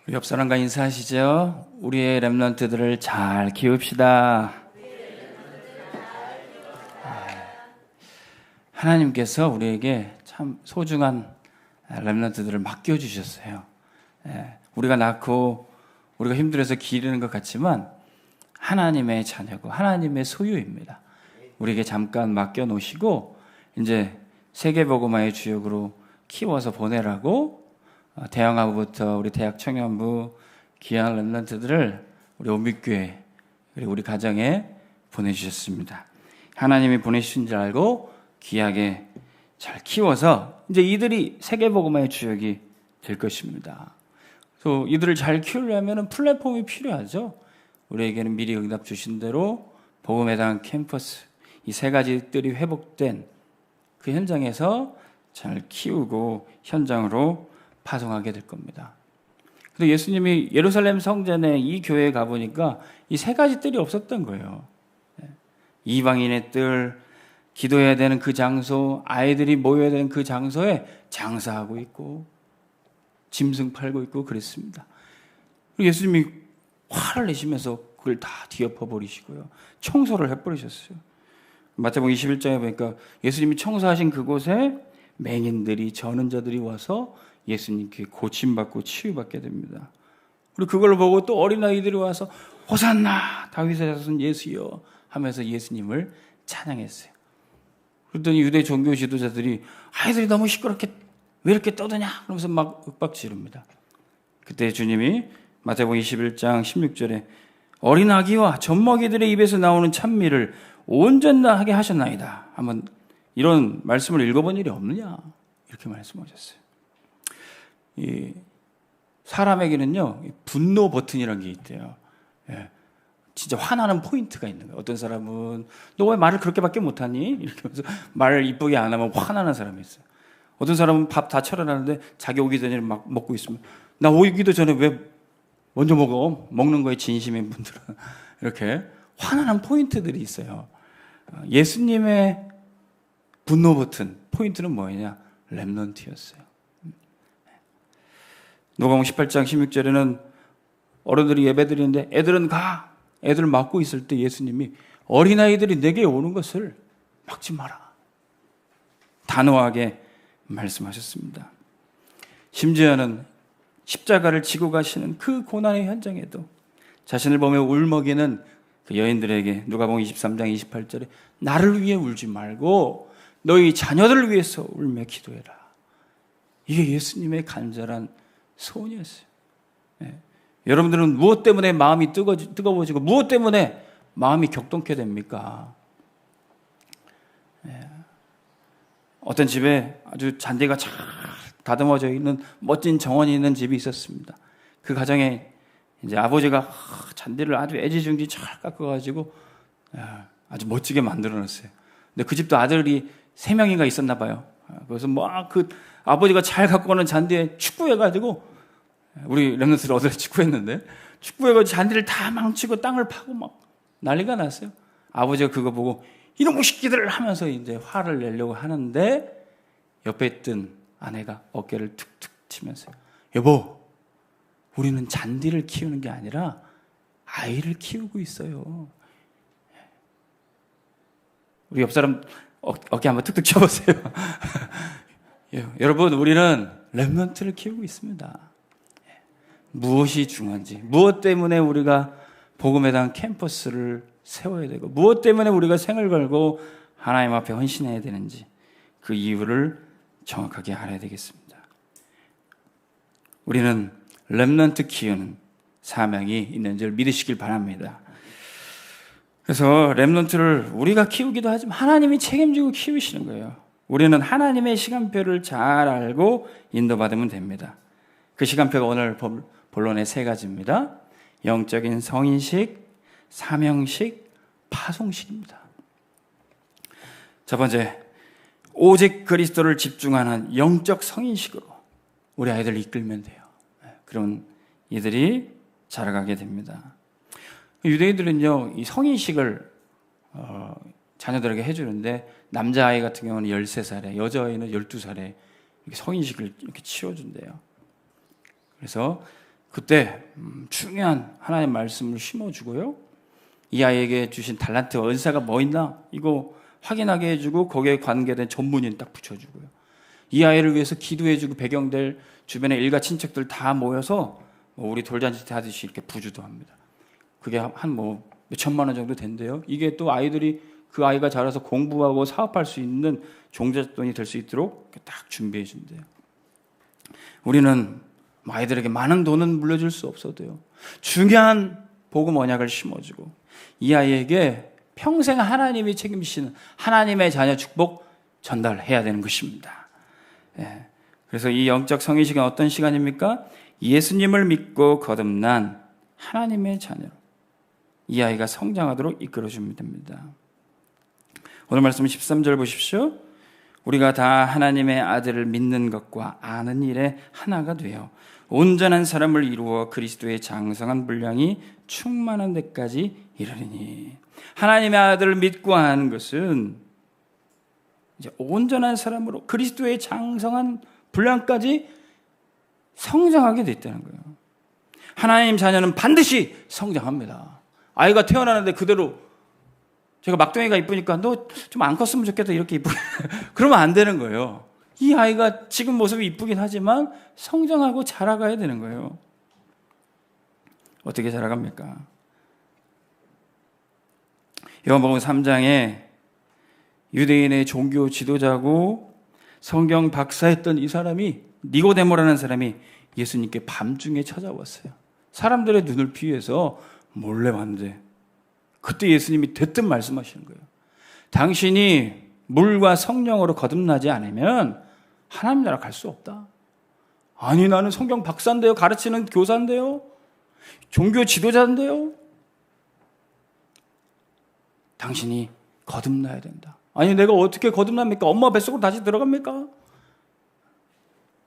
우리 옆 사람과 인사하시죠. 우리의 렘넌트들을 잘 키웁시다. 하나님께서 우리에게 참 소중한 렘넌트들을 맡겨주셨어요. 우리가 낳고 우리가 힘들어서 기르는 것 같지만 하나님의 자녀고 하나님의 소유입니다. 우리에게 잠깐 맡겨놓으시고 이제 세계복음화의 주역으로 키워서 보내라고 대형하부부터 우리 대학 청년부 귀한 렘넌트들을 우리 오믹교회 그리고 우리 가정에 보내주셨습니다. 하나님이 보내주신 줄 알고 귀하게 잘 키워서 이제 이들이 세계복음화의 주역이 될 것입니다. 또 이들을 잘 키우려면 플랫폼이 필요하죠. 우리에게는 미리 응답 주신 대로 복음에 대한 캠퍼스 이 세 가지 뜰이 회복된 그 현장에서 잘 키우고 현장으로 파송하게 될 겁니다. 근데 예수님이 예루살렘 성전에 이 교회에 가보니까 이 세 가지 뜰이 없었던 거예요. 이방인의 뜰, 기도해야 되는 그 장소, 아이들이 모여야 되는 그 장소에 장사하고 있고 짐승 팔고 있고 그랬습니다. 예수님이 화를 내시면서 그걸 다 뒤엎어 버리시고요. 청소를 해버리셨어요. 마태복음 21장에 보니까 예수님이 청소하신 그곳에 맹인들이 전은자들이 와서 예수님께 고침받고 치유받게 됩니다. 그리고 그걸 보고 또 어린아이들이 와서 호산나 다윗의 자손 예수여 하면서 예수님을 찬양했어요. 그랬더니 유대 종교 지도자들이 아이들이 너무 시끄럽게 왜 이렇게 떠드냐 그러면서 막 윽박 지릅니다. 그때 주님이 마태복음 21장 16절에 어린 아기와 젖먹이들의 입에서 나오는 찬미를 온전하게 하셨나이다. 한번 이런 말씀을 읽어본 일이 없느냐 이렇게 말씀하셨어요. 이 사람에게는요 분노 버튼이라는 게 있대요. 진짜 화나는 포인트가 있는 거예요. 어떤 사람은 너 왜 말을 그렇게밖에 못하니? 이렇게 하면서 말을 이쁘게 안 하면 화나는 사람이 있어요. 어떤 사람은 밥 다 차려놨는데 자기 오기 전에 막 먹고 있으면 나 오기도 전에 왜 먼저 먹어? 먹는 거에 진심인 분들은 이렇게 화나는 포인트들이 있어요. 예수님의 분노 버튼 포인트는 뭐냐? 렘넌트였어요. 누가복음 18장 16절에는 어른들이 예배드리는데 애들은 가. 애들 막고 있을 때 예수님이 어린아이들이 내게 오는 것을 막지 마라. 단호하게 말씀하셨습니다. 심지어는 십자가를 지고 가시는 그 고난의 현장에도 자신을 보며 울먹이는 그 여인들에게 누가복음 23장 28절에 나를 위해 울지 말고 너희 자녀들을 위해서 울며 기도해라. 이게 예수님의 간절한 소원이었어요. 여러분들은 무엇 때문에 마음이 뜨거워지고 무엇 때문에 마음이 격동케 됩니까? 어떤 집에 아주 잔디가 잘 다듬어져 있는 멋진 정원이 있는 집이 있었습니다. 그 가정에 이제 아버지가 잔디를 아주 애지중지 잘 깎아가지고 아주 멋지게 만들어놨어요. 근데 그 집도 아들이 3명인가 있었나 봐요. 그래서 막 그 아버지가 잘 갖고 오는 잔디에 축구해가지고 우리 렘넌트들 어제 축구했는데 축구해가지고 잔디를 다 망치고 땅을 파고 막 난리가 났어요. 아버지가 그거 보고 이놈의 새끼들 하면서 이제 화를 내려고 하는데 옆에 있던 아내가 어깨를 툭툭 치면서 여보 우리는 잔디를 키우는 게 아니라 아이를 키우고 있어요. 우리 옆 사람 어깨 한번 툭툭 쳐보세요. 여러분 우리는 렘넌트를 키우고 있습니다. 무엇이 중요한지 무엇 때문에 우리가 복음에 대한 캠퍼스를 세워야 되고 무엇 때문에 우리가 생을 걸고 하나님 앞에 헌신해야 되는지 그 이유를 정확하게 알아야 되겠습니다. 우리는 렘넌트 키우는 사명이 있는 줄 믿으시길 바랍니다. 그래서 렘넌트를 우리가 키우기도 하지만 하나님이 책임지고 키우시는 거예요. 우리는 하나님의 시간표를 잘 알고 인도받으면 됩니다. 그 시간표가 오늘 본론의 3가지입니다. 영적인 성인식, 사명식, 파송식입니다. 첫 번째, 오직 그리스도를 집중하는 영적 성인식으로 우리 아이들을 이끌면 돼요. 그럼 이들이 자라가게 됩니다. 유대인들은요, 이 성인식을 자녀들에게 해주는데 남자아이 같은 경우는 13살에 여자아이는 12살에 이렇게 성인식을 이렇게 치워준대요. 그래서 그때 중요한 하나님의 말씀을 심어주고요. 이 아이에게 주신 달란트 은사가 뭐 있나 이거 확인하게 해주고 거기에 관계된 전문인 딱 붙여주고요. 이 아이를 위해서 기도해주고 배경될 주변의 일가 친척들 다 모여서 우리 돌잔치 하듯이 이렇게 부주도 합니다. 그게 한 몇천만 원 정도 된대요. 이게 또 아이들이 그 아이가 자라서 공부하고 사업할 수 있는 종잣돈이 될 수 있도록 딱 준비해 준대요. 우리는 아이들에게 많은 돈은 물려줄 수 없어도요. 중요한 복음 언약을 심어주고 이 아이에게 평생 하나님이 책임지시는 하나님의 자녀 축복 전달해야 되는 것입니다. 예. 그래서 이 영적 성인 시간 어떤 시간입니까? 예수님을 믿고 거듭난 하나님의 자녀로 이 아이가 성장하도록 이끌어주면 됩니다. 오늘 말씀 13절 보십시오. 우리가 다 하나님의 아들을 믿는 것과 아는 일에 하나가 되어 온전한 사람을 이루어 그리스도의 장성한 분량이 충만한 데까지 이르리니. 하나님의 아들을 믿고 아는 것은 이제 온전한 사람으로 그리스도의 장성한 분량까지 성장하게 됐다는 거예요. 하나님 자녀는 반드시 성장합니다. 아이가 태어나는데 그대로 제가 막둥이가 이쁘니까 너 좀 안 컸으면 좋겠다 이렇게 이쁘게 그러면 안 되는 거예요. 이 아이가 지금 모습이 이쁘긴 하지만 성장하고 자라가야 되는 거예요. 어떻게 자라갑니까? 요한복음 3장에 유대인의 종교 지도자고 성경 박사했던 이 사람이 니고데모라는 사람이 예수님께 밤중에 찾아왔어요. 사람들의 눈을 피해서 몰래 왔는데 그때 예수님이 대뜸 말씀하시는 거예요. 당신이 물과 성령으로 거듭나지 않으면 하나님 나라 갈 수 없다. 아니 나는 성경 박사인데요. 가르치는 교사인데요. 종교 지도자인데요. 당신이 거듭나야 된다. 아니 내가 어떻게 거듭납니까? 엄마 뱃속으로 다시 들어갑니까?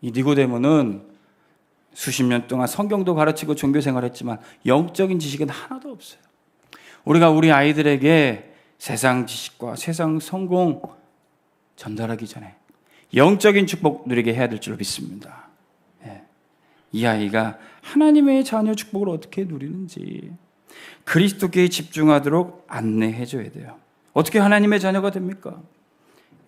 이 니고데모는 수십 년 동안 성경도 가르치고 종교 생활했지만 영적인 지식은 하나도 없어요. 우리가 우리 아이들에게 세상 지식과 세상 성공 전달하기 전에 영적인 축복 누리게 해야 될 줄로 믿습니다. 이 아이가 하나님의 자녀 축복을 어떻게 누리는지 그리스도께 집중하도록 안내해 줘야 돼요. 어떻게 하나님의 자녀가 됩니까?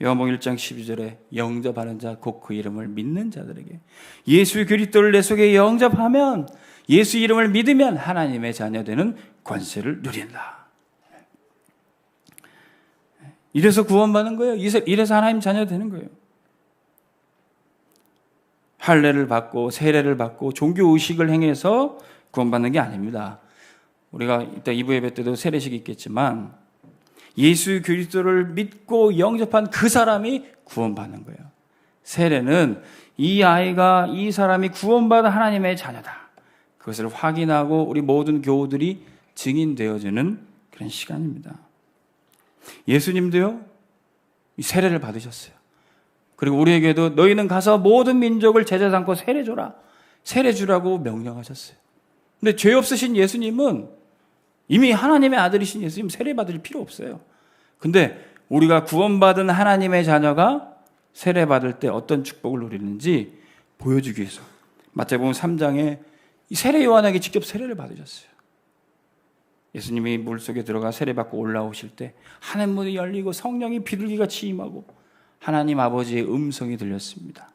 요한복음 1장 12절에 영접하는 자 곧 그 이름을 믿는 자들에게 예수 그리스도를 내 속에 영접하면 예수 이름을 믿으면 하나님의 자녀 되는 권세를 누린다. 이래서 구원받는 거예요. 이래서 하나님 자녀 되는 거예요. 할례를 받고 세례를 받고 종교 의식을 행해서 구원받는 게 아닙니다. 우리가 이따 2부 예배 때도 세례식이 있겠지만 예수 그리스도를 믿고 영접한 그 사람이 구원받는 거예요. 세례는 이 아이가 이 사람이 구원받은 하나님의 자녀다. 그것을 확인하고 우리 모든 교우들이 증인되어지는 그런 시간입니다. 예수님도요, 이 세례를 받으셨어요. 그리고 우리에게도 너희는 가서 모든 민족을 제자 삼고 세례 줘라. 세례 주라고 명령하셨어요. 근데 죄 없으신 예수님은 이미 하나님의 아들이신 예수님 세례 받을 필요 없어요. 근데 우리가 구원받은 하나님의 자녀가 세례 받을 때 어떤 축복을 누리는지 보여주기 위해서 마태복음 3장에 이 세례 요한에게 직접 세례를 받으셨어요. 예수님이 물속에 들어가 세례받고 올라오실 때 하늘문이 열리고 성령이 비둘기같이 임하고 하나님 아버지의 음성이 들렸습니다.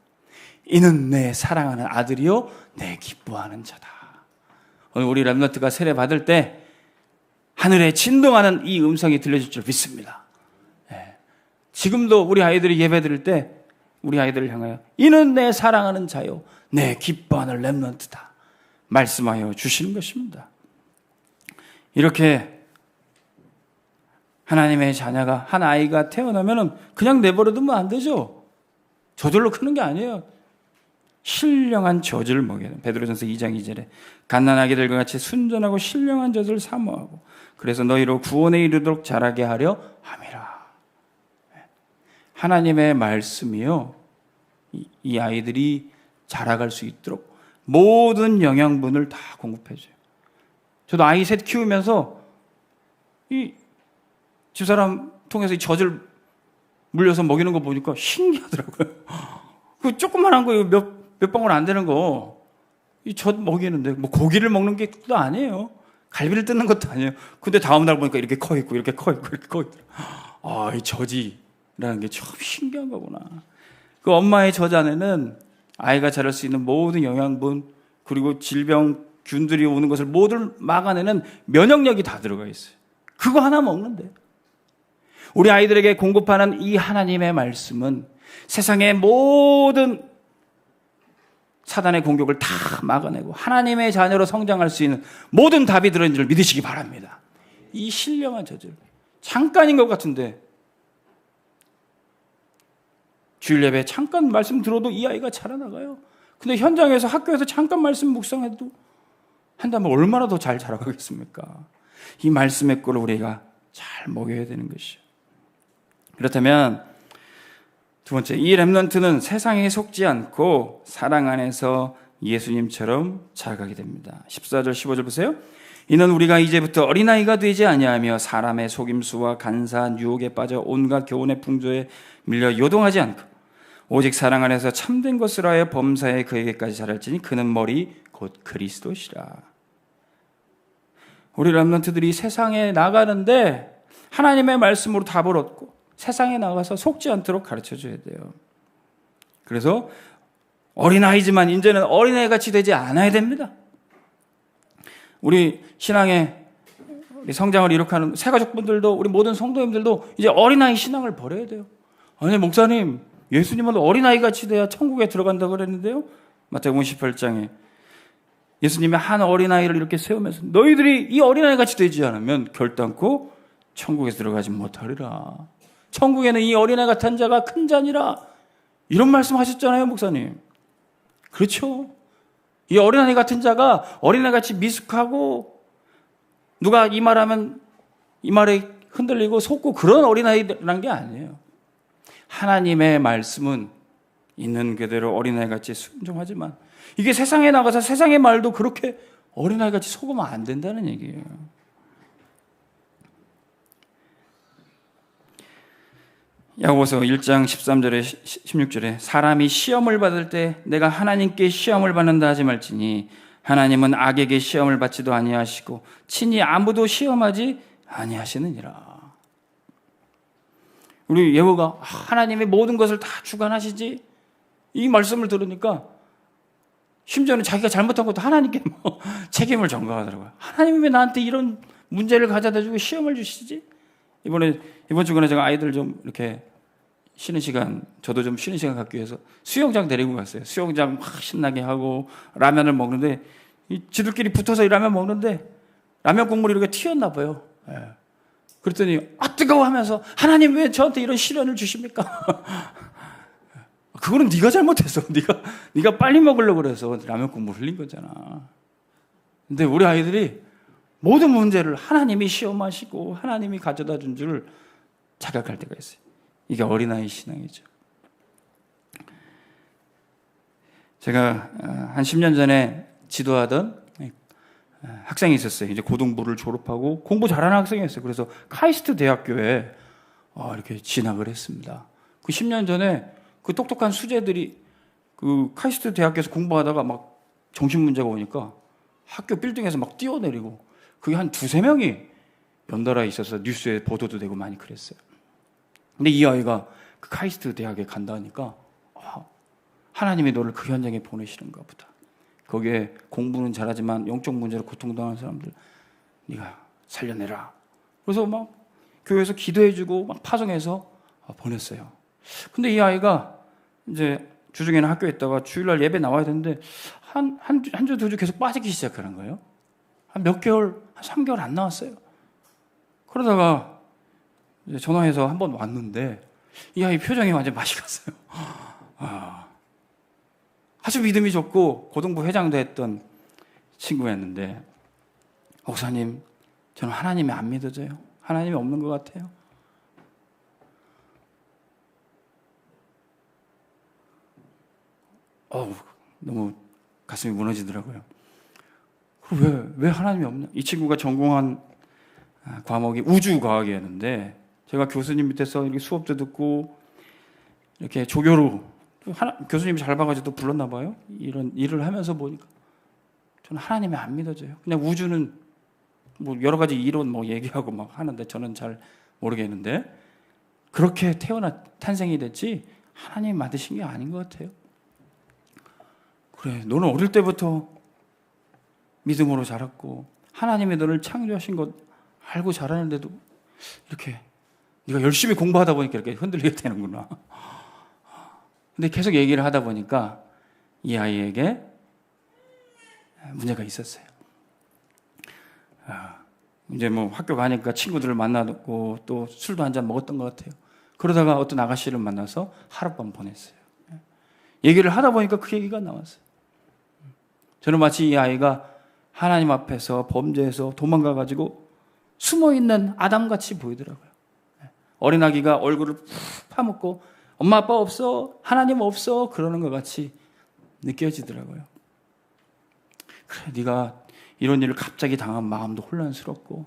이는 내 사랑하는 아들이요 내 기뻐하는 자다. 오늘 우리 렘넌트가 세례 받을 때 하늘에 진동하는 이 음성이 들려줄 줄 믿습니다. 지금도 우리 아이들이 예배 드릴 때 우리 아이들을 향하여 이는 내 사랑하는 자요 내 기뻐하는 렘넌트다 말씀하여 주시는 것입니다. 이렇게 하나님의 자녀가 한 아이가 태어나면 그냥 내버려두면 안 되죠. 저절로 크는 게 아니에요. 신령한 젖을 먹여야 돼요. 베드로전서 2장 2절에 갓난아기들과 같이 순전하고 신령한 젖을 사모하고 그래서 너희로 구원에 이르도록 자라게 하려 함이라. 하나님의 말씀이요, 이 아이들이 자라갈 수 있도록 모든 영양분을 다 공급해줘요. 저도 아이 셋 키우면서 이 집사람 통해서 이 젖을 물려서 먹이는 거 보니까 신기하더라고요. 그 조그만한 거 몇 방울 안 되는 거 이 젖 먹이는데 뭐 고기를 먹는 게 또 아니에요. 갈비를 뜯는 것도 아니에요. 근데 다음 날 보니까 이렇게 커 있고 이렇게 커 있고 이렇게 커 있고. 아, 이 젖이라는 게 참 신기한 거구나. 그 엄마의 젖 안에는 아이가 자랄 수 있는 모든 영양분 그리고 질병 균들이 오는 것을 모두 막아내는 면역력이 다 들어가 있어요. 그거 하나 먹는데 우리 아이들에게 공급하는 이 하나님의 말씀은 세상의 모든 사단의 공격을 다 막아내고 하나님의 자녀로 성장할 수 있는 모든 답이 들어있는 줄 믿으시기 바랍니다. 이 신령한 저절 잠깐인 것 같은데 주일 예배 잠깐 말씀 들어도 이 아이가 자라나가요. 근데 현장에서 학교에서 잠깐 말씀 묵상해도 한다면 얼마나 더 잘 자라가겠습니까? 이 말씀의 꿀을 우리가 잘 먹여야 되는 것이죠. 그렇다면 두 번째, 이 렘넌트는 세상에 속지 않고 사랑 안에서 예수님처럼 자라가게 됩니다. 14절 15절 보세요. 이는 우리가 이제부터 어린아이가 되지 아니하며 사람의 속임수와 간사한 유혹에 빠져 온갖 교훈의 풍조에 밀려 요동하지 않고 오직 사랑 안에서 참된 것으로 하여 범사에 그에게까지 자랄지니 그는 머리 곧 그리스도시라. 우리 렘넌트들이 세상에 나가는데 하나님의 말씀으로 답을 얻고 세상에 나가서 속지 않도록 가르쳐줘야 돼요. 그래서 어린아이지만 이제는 어린아이같이 되지 않아야 됩니다. 우리 신앙의 성장을 이룩하는 새가족분들도 우리 모든 성도님들도 이제 어린아이 신앙을 버려야 돼요. 아니 목사님 예수님은 어린아이같이 돼야 천국에 들어간다고 그랬는데요. 마태복음 18장에 예수님이 한 어린아이를 이렇게 세우면서 너희들이 이 어린아이같이 되지 않으면 결단코 천국에 들어가지 못하리라. 천국에는 이 어린아이 같은 자가 큰 자니라. 이런 말씀 하셨잖아요, 목사님. 그렇죠. 이 어린아이 같은 자가 어린아이같이 미숙하고 누가 이 말하면 이 말에 흔들리고 속고 그런 어린아이라는 게 아니에요. 하나님의 말씀은 있는 그대로 어린아이같이 순종하지만 이게 세상에 나가서 세상의 말도 그렇게 어린아이같이 속으면 안 된다는 얘기예요. 야고보서 1장 13절에 16절에 사람이 시험을 받을 때 내가 하나님께 시험을 받는다 하지 말지니 하나님은 악에게 시험을 받지도 아니하시고 친히 아무도 시험하지 아니하시느니라. 우리 예호가 하나님이 모든 것을 다 주관하시지 이 말씀을 들으니까 심지어는 자기가 잘못한 것도 하나님께 책임을 전가하더라고요. 하나님이 왜 나한테 이런 문제를 가져다 주고 시험을 주시지? 이번 주간에 제가 아이들 좀 이렇게 쉬는 시간, 저도 좀 쉬는 시간 갖기 위해서 수영장 데리고 갔어요. 수영장 막 신나게 하고 라면을 먹는데 지들끼리 붙어서 이 라면 먹는데 라면 국물이 이렇게 튀었나 봐요. 예. 그랬더니 뜨거워 하면서 하나님 왜 저한테 이런 시련을 주십니까? 그거는 네가 잘못했어. 네가 빨리 먹으려고 그래서 라면 국물 흘린 거잖아. 근데 우리 아이들이 모든 문제를 하나님이 시험하시고 하나님이 가져다 준 줄 자각할 때가 있어요. 이게 어린아이 신앙이죠. 제가 한 10년 전에 지도하던 학생이 있었어요. 이제 고등부를 졸업하고 공부 잘하는 학생이었어요. 그래서 카이스트 대학교에 이렇게 진학을 했습니다. 그 10년 전에 그 똑똑한 수재들이 그 카이스트 대학교에서 공부하다가 막 정신 문제가 오니까 학교 빌딩에서 막 뛰어내리고 그게 한 2-3명이 연달아 있어서 뉴스에 보도도 되고 많이 그랬어요. 근데 이 아이가 그 카이스트 대학에 간다 하니까 하나님이 너를 그 현장에 보내시는가 보다. 거기에 공부는 잘하지만 영적 문제로 고통당하는 사람들 네가 살려내라. 그래서 막 교회에서 기도해주고 막 파송해서 보냈어요. 근데 이 아이가 이제 주중에는 학교에 있다가 주일날 예배 나와야 되는데 한 주, 2주 계속 빠지기 시작하는 거예요. 한 몇 개월, 한 3개월 안 나왔어요. 그러다가 이제 전화해서 한번 왔는데 이 아이 표정이 완전 맛이 갔어요. 아주 믿음이 좋고 고등부 회장도 했던 친구였는데 목사님 저는 하나님이 안 믿어져요. 하나님이 없는 것 같아요. 너무 가슴이 무너지더라고요. 왜 하나님이 없나? 이 친구가 전공한 과목이 우주과학이었는데 제가 교수님 밑에서 이렇게 수업도 듣고 이렇게 조교로 교수님이 잘 봐가지고 또 불렀나 봐요. 이런 일을 하면서 보니까 저는 하나님이 안 믿어져요. 그냥 우주는 뭐 여러 가지 이론 뭐 얘기하고 막 하는데 저는 잘 모르겠는데 그렇게 탄생이 됐지 하나님 만드신 게 아닌 것 같아요. 그래, 너는 어릴 때부터 믿음으로 자랐고 하나님이 너를 창조하신 것 알고 자라는데도 이렇게 네가 열심히 공부하다 보니까 이렇게 흔들리게 되는구나. 근데 계속 얘기를 하다 보니까 이 아이에게 문제가 있었어요. 이제 뭐 학교 가니까 친구들을 만나고 또 술도 한잔 먹었던 것 같아요. 그러다가 어떤 아가씨를 만나서 하룻밤 보냈어요. 얘기를 하다 보니까 그 얘기가 나왔어요. 저는 마치 이 아이가 하나님 앞에서 범죄해서 도망가가지고 숨어있는 아담같이 보이더라고요. 어린아기가 얼굴을 푹 파묻고 엄마 아빠 없어, 하나님 없어 그러는 것 같이 느껴지더라고요. 그래, 네가 이런 일을 갑자기 당한 마음도 혼란스럽고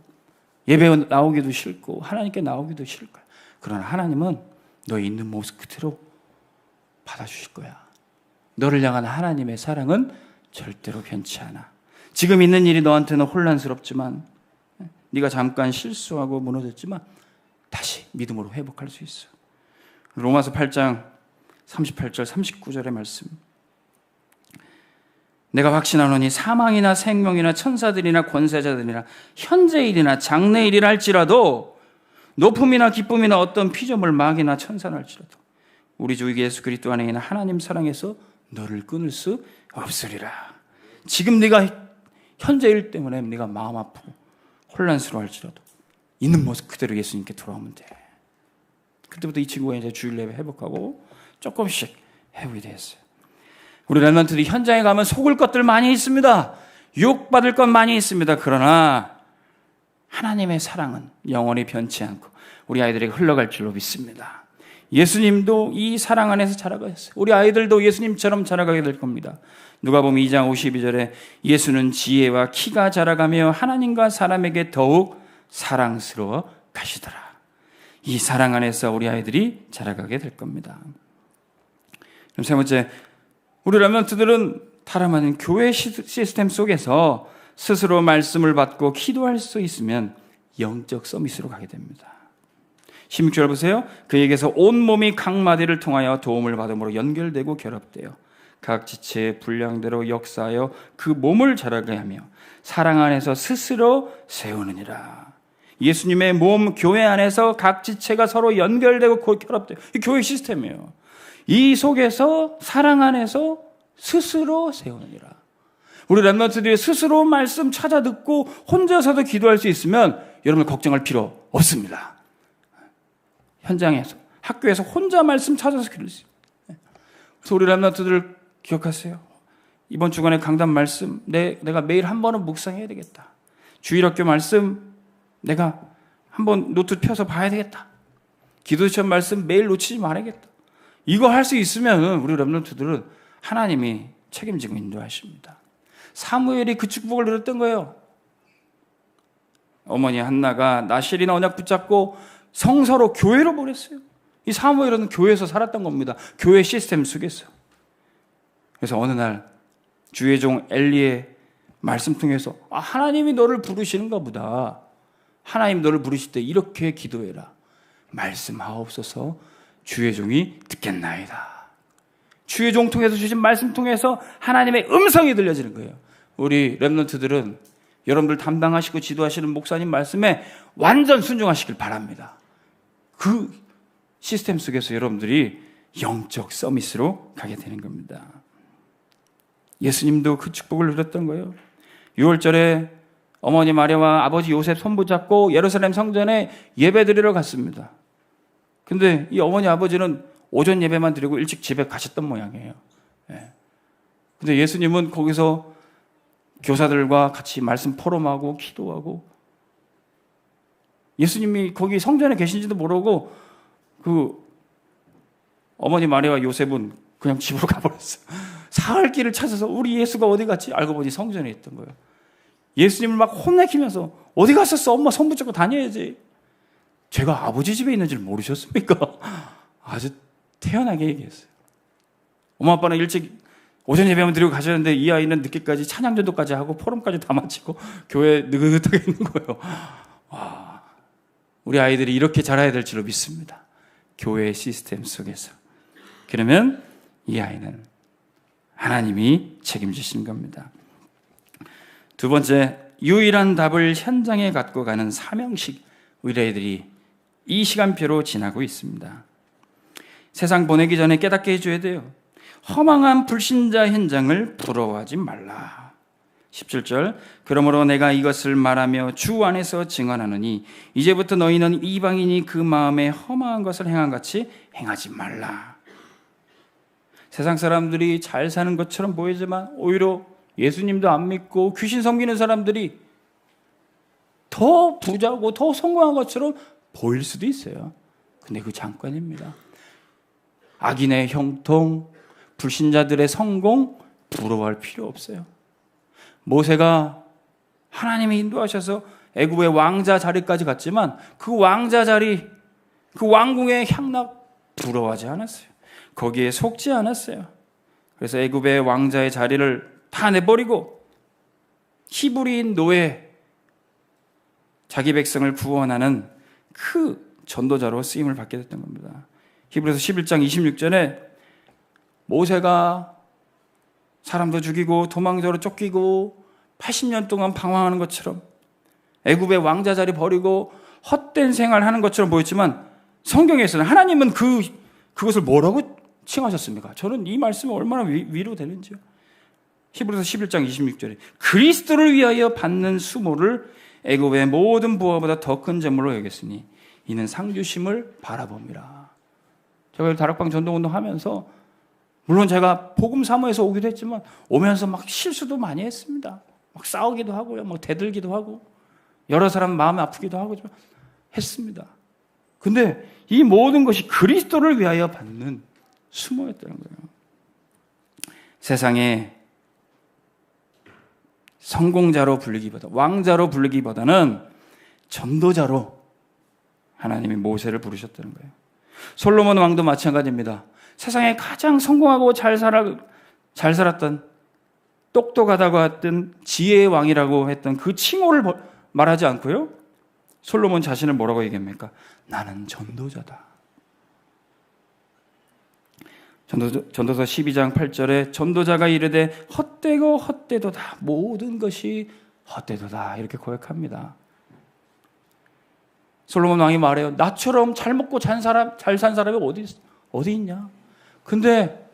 예배 나오기도 싫고 하나님께 나오기도 싫을 거야. 그러나 하나님은 너 있는 모습 그대로 받아주실 거야. 너를 향한 하나님의 사랑은 절대로 변치 않아. 지금 있는 일이 너한테는 혼란스럽지만 네가 잠깐 실수하고 무너졌지만 다시 믿음으로 회복할 수 있어. 로마서 8장 38절 39절의 말씀. 내가 확신하노니 사망이나 생명이나 천사들이나 권세자들이나 현재일이나 장래일이라 할지라도 높음이나 기쁨이나 어떤 피조물 마귀나 천사나 할지라도 우리 주 예수 그리스도 안에 있는 하나님 사랑에서 너를 끊을 수 없으리라. 지금 네가 현재일 때문에 네가 마음 아프고 혼란스러워할지라도 있는 모습 그대로 예수님께 돌아오면 돼. 그때부터 이 친구가 이제 주일 예배 회복하고 조금씩 회복이 됐어요. 우리 렘넌트들이 현장에 가면 속을 것들 많이 있습니다. 유혹받을 것 많이 있습니다. 그러나 하나님의 사랑은 영원히 변치 않고 우리 아이들에게 흘러갈 줄로 믿습니다. 예수님도 이 사랑 안에서 자라가셨어요. 우리 아이들도 예수님처럼 자라가게 될 겁니다. 누가복음 2장 52절에 예수는 지혜와 키가 자라가며 하나님과 사람에게 더욱 사랑스러워 가시더라. 이 사랑 안에서 우리 아이들이 자라가게 될 겁니다. 그럼 세 번째, 우리 렘넌트들은 타락하는 교회 시스템 속에서 스스로 말씀을 받고 기도할 수 있으면 영적 서밋으로 가게 됩니다. 16절 보세요. 그에게서 온몸이 각 마디를 통하여 도움을 받음으로 연결되고 결합되어 각 지체의 분량대로 역사하여 그 몸을 자라게 하며 사랑 안에서 스스로 세우느니라. 예수님의 몸 교회 안에서 각 지체가 서로 연결되고 결합돼요. 이 교회 시스템이에요. 이 속에서 사랑 안에서 스스로 세우느니라. 우리 렘넌트들이 스스로 말씀 찾아 듣고 혼자서도 기도할 수 있으면 여러분 걱정할 필요 없습니다. 현장에서 학교에서 혼자 말씀 찾아서 기도할 수 있어요. 그래서 우리 렘넌트들 기억하세요. 이번 주간에 강단 말씀 내가 매일 한 번은 묵상해야 되겠다. 주일학교 말씀 내가 한번 노트 펴서 봐야 되겠다. 기도 시험 말씀 매일 놓치지 말아야겠다. 이거 할 수 있으면 우리 렘넌트들은 하나님이 책임지고 인도하십니다. 사무엘이 그 축복을 누렸던 거예요. 어머니 한나가 나실이나 언약 붙잡고 성서로 교회로 보냈어요. 이 사무엘은 교회에서 살았던 겁니다. 교회 시스템 속에서. 그래서 어느 날 주의 종 엘리의 말씀 통해서 하나님이 너를 부르시는가 보다. 하나님 너를 부르실 때 이렇게 기도해라. 말씀하옵소서 주의 종이 듣겠나이다. 주의 종 통해서 주신 말씀 통해서 하나님의 음성이 들려지는 거예요. 우리 렘넌트들은 여러분들 담당하시고 지도하시는 목사님 말씀에 완전 순종하시길 바랍니다. 그 시스템 속에서 여러분들이 영적 서밋으로 가게 되는 겁니다. 예수님도 그 축복을 누렸던 거예요. 6월절에 어머니 마리아와 아버지 요셉 손붙잡고 예루살렘 성전에 예배 드리러 갔습니다. 근데 이 어머니 아버지는 오전 예배만 드리고 일찍 집에 가셨던 모양이에요. 근데 예수님은 거기서 교사들과 같이 말씀 포럼하고 기도하고 예수님이 거기 성전에 계신지도 모르고 그 어머니 마리아와 요셉은 그냥 집으로 가버렸어요. 사흘 길을 찾아서 우리 예수가 어디 갔지? 알고 보니 성전에 있던 거예요. 예수님을 막 혼내키면서 어디 갔었어? 엄마 손 붙잡고 다녀야지. 제가 아버지 집에 있는 줄 모르셨습니까? 아주 태연하게 얘기했어요. 엄마 아빠는 일찍 오전 예배만 드리고 가셨는데 이 아이는 늦게까지 찬양전도까지 하고 포럼까지 다 마치고 교회에 느긋하게 있는 거예요. 와, 우리 아이들이 이렇게 자라야 될 줄로 믿습니다. 교회의 시스템 속에서. 그러면 이 아이는 하나님이 책임지신 겁니다. 두 번째, 유일한 답을 현장에 갖고 가는 사명식, 우리 아이들이 이 시간표로 지나고 있습니다. 세상 보내기 전에 깨닫게 해줘야 돼요. 허망한 불신자 현장을 부러워하지 말라. 17절, 그러므로 내가 이것을 말하며 주 안에서 증언하노니 이제부터 너희는 이방인이 그 마음에 허망한 것을 행한 같이 행하지 말라. 세상 사람들이 잘 사는 것처럼 보이지만 오히려 예수님도 안 믿고 귀신 섬기는 사람들이 더 부자고 더 성공한 것처럼 보일 수도 있어요. 근데 그 잠깐입니다. 악인의 형통, 불신자들의 성공 부러워할 필요 없어요. 모세가 하나님이 인도하셔서 애굽의 왕자 자리까지 갔지만 그 왕자 자리, 그 왕궁의 향락 부러워하지 않았어요. 거기에 속지 않았어요. 그래서 애굽의 왕자의 자리를 다 내버리고 히브리인 노예, 자기 백성을 구원하는 그 전도자로 쓰임을 받게 됐던 겁니다. 히브리서 11장 26절에 모세가 사람도 죽이고 도망자로 쫓기고 80년 동안 방황하는 것처럼 애굽의 왕자 자리 버리고 헛된 생활하는 것처럼 보였지만 성경에서는 하나님은 그것을 뭐라고 칭하셨습니까? 저는 이 말씀이 얼마나 위로되는지요. 히브리서 11장 26절에 그리스도를 위하여 받는 수모를 애굽의 모든 부하보다 더 큰 재물로 여겼으니 이는 상주심을 바라봅니다. 제가 다락방 전도운동 하면서 물론 제가 복음 사모에서 오기도 했지만 오면서 막 실수도 많이 했습니다. 막 싸우기도 하고요. 막 대들기도 하고 여러 사람 마음이 아프기도 하고 했습니다. 근데 이 모든 것이 그리스도를 위하여 받는 수모였다는 거예요. 세상에 성공자로 불리기보다 왕자로 불리기보다는 전도자로 하나님이 모세를 부르셨다는 거예요. 솔로몬 왕도 마찬가지입니다. 세상에 가장 성공하고 잘 살았던 똑똑하다고 했던 지혜의 왕이라고 했던 그 칭호를 말하지 않고요. 솔로몬 자신을 뭐라고 얘기합니까? 나는 전도자다. 전도서 12장 8절에 전도자가 이르되 헛되고 헛되도다. 모든 것이 헛되도다. 이렇게 고백합니다. 솔로몬 왕이 말해요. 나처럼 잘 먹고 잘 산 사람이 어디 있냐? 근데